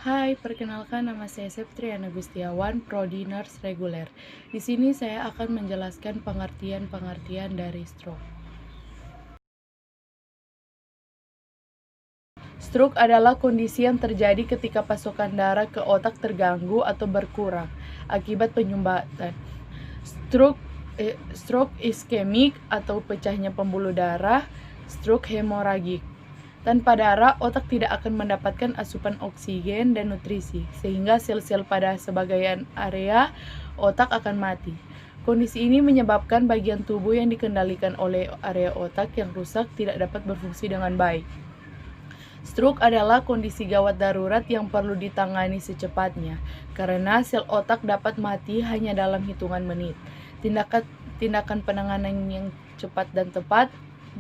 Hai, perkenalkan nama saya Septriana Gustiawan, Prodi Nurse Reguler. Di sini saya akan menjelaskan pengertian-pengertian dari stroke. Stroke adalah kondisi yang terjadi ketika pasokan darah ke otak terganggu atau berkurang akibat penyumbatan. Stroke iskemik atau pecahnya pembuluh darah, stroke hemoragik. Tanpa darah, otak tidak akan mendapatkan asupan oksigen dan nutrisi, sehingga sel-sel pada sebagian area otak akan mati. Kondisi ini menyebabkan bagian tubuh yang dikendalikan oleh area otak yang rusak tidak dapat berfungsi dengan baik. Stroke adalah kondisi gawat darurat yang perlu ditangani secepatnya, karena sel otak dapat mati hanya dalam hitungan menit. Tindakan penanganan yang cepat dan tepat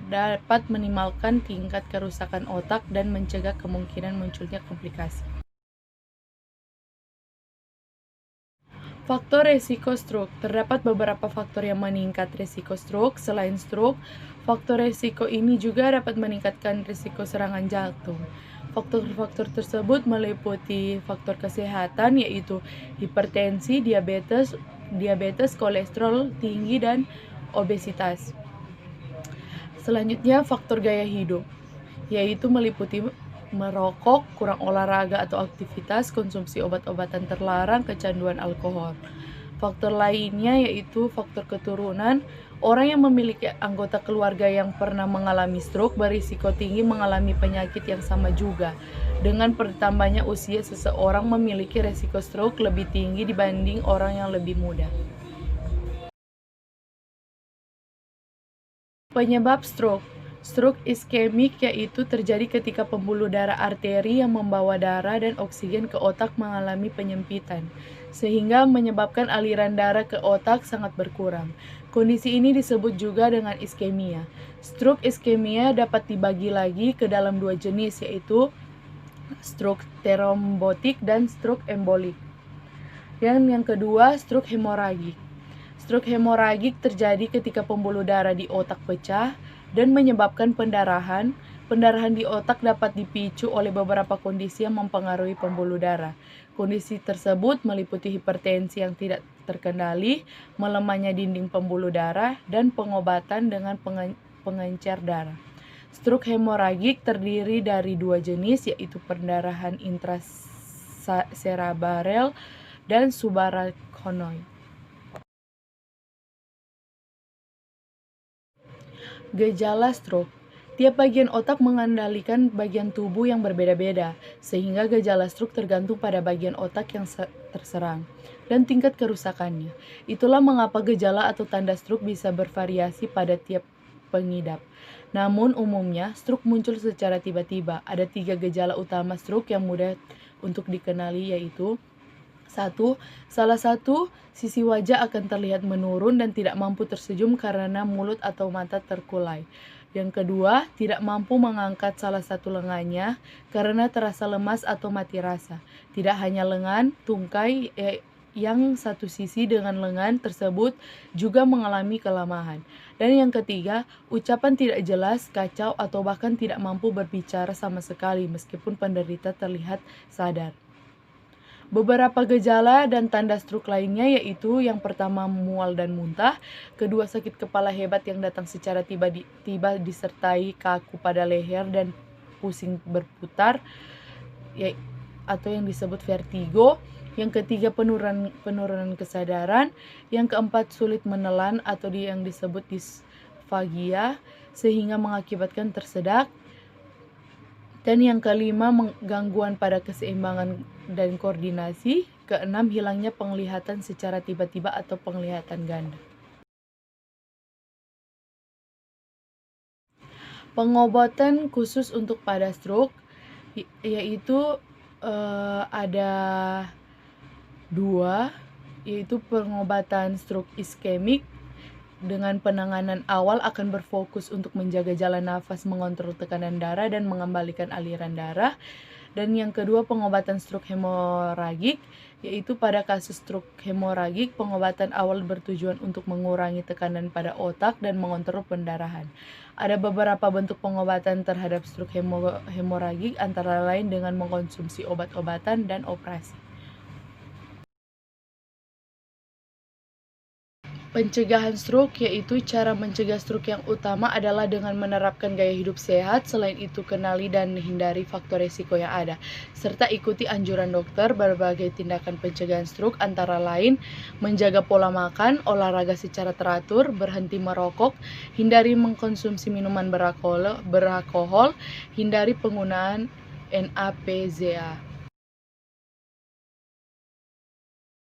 dapat minimalkan tingkat kerusakan otak dan mencegah kemungkinan munculnya komplikasi. Faktor resiko stroke. Terdapat beberapa faktor yang meningkat resiko stroke. Selain stroke, faktor resiko ini juga dapat meningkatkan risiko serangan jantung. Faktor-faktor tersebut meliputi faktor kesehatan, yaitu hipertensi, diabetes, kolesterol tinggi, dan obesitas. Selanjutnya, faktor gaya hidup, yaitu meliputi merokok, kurang olahraga atau aktivitas, konsumsi obat-obatan terlarang, kecanduan alkohol. Faktor lainnya yaitu faktor keturunan. Orang yang memiliki anggota keluarga yang pernah mengalami stroke berisiko tinggi mengalami penyakit yang sama juga. Dengan bertambahnya usia, seseorang memiliki risiko stroke lebih tinggi dibanding orang yang lebih muda. Penyebab stroke. Stroke iskemik yaitu terjadi ketika pembuluh darah arteri yang membawa darah dan oksigen ke otak mengalami penyempitan, sehingga menyebabkan aliran darah ke otak sangat berkurang. Kondisi ini disebut juga dengan iskemia. Stroke iskemia dapat dibagi lagi ke dalam dua jenis, yaitu stroke trombotik dan stroke embolik. Dan yang kedua, stroke hemoragik. Stroke hemoragik terjadi ketika pembuluh darah di otak pecah dan menyebabkan pendarahan. Pendarahan di otak dapat dipicu oleh beberapa kondisi yang mempengaruhi pembuluh darah. Kondisi tersebut meliputi hipertensi yang tidak terkendali, melemahnya dinding pembuluh darah, dan pengobatan dengan pengencer darah. Stroke hemoragik terdiri dari dua jenis, yaitu pendarahan intracerebral dan subarachnoid. Gejala stroke. Tiap bagian otak mengendalikan bagian tubuh yang berbeda-beda, sehingga gejala stroke tergantung pada bagian otak yang terserang dan tingkat kerusakannya. Itulah mengapa gejala atau tanda stroke bisa bervariasi pada tiap pengidap. Namun umumnya, stroke muncul secara tiba-tiba. Ada 3 gejala utama stroke yang mudah untuk dikenali, yaitu 1. Salah satu sisi wajah akan terlihat menurun dan tidak mampu tersenyum karena mulut atau mata terkulai. Yang kedua, tidak mampu mengangkat salah satu lengannya karena terasa lemas atau mati rasa. Tidak hanya lengan, tungkai yang satu sisi dengan lengan tersebut juga mengalami kelemahan. Dan yang ketiga, ucapan tidak jelas, kacau, atau bahkan tidak mampu berbicara sama sekali meskipun penderita terlihat sadar. Beberapa gejala dan tanda stroke lainnya yaitu yang pertama mual dan muntah, kedua sakit kepala hebat yang datang secara tiba-tiba disertai kaku pada leher dan pusing berputar atau yang disebut vertigo, yang ketiga penurunan kesadaran, yang keempat sulit menelan atau yang disebut disfagia sehingga mengakibatkan tersedak, dan yang kelima, gangguan pada keseimbangan dan koordinasi. Keenam, hilangnya penglihatan secara tiba-tiba atau penglihatan ganda. Pengobatan khusus untuk pada stroke yaitu ada 2, yaitu pengobatan stroke iskemik. Dengan penanganan awal akan berfokus untuk menjaga jalan nafas, mengontrol tekanan darah, dan mengembalikan aliran darah. Dan yang kedua, pengobatan stroke hemoragik, yaitu pada kasus stroke hemoragik, pengobatan awal bertujuan untuk mengurangi tekanan pada otak dan mengontrol pendarahan. Ada beberapa bentuk pengobatan terhadap stroke hemoragik, antara lain dengan mengkonsumsi obat-obatan dan operasi. Pencegahan stroke, yaitu cara mencegah stroke yang utama adalah dengan menerapkan gaya hidup sehat. Selain itu, kenali dan hindari faktor risiko yang ada, serta ikuti anjuran dokter. Berbagai tindakan pencegahan stroke antara lain menjaga pola makan, olahraga secara teratur, berhenti merokok, hindari mengkonsumsi minuman beralkohol, hindari penggunaan NAPZA.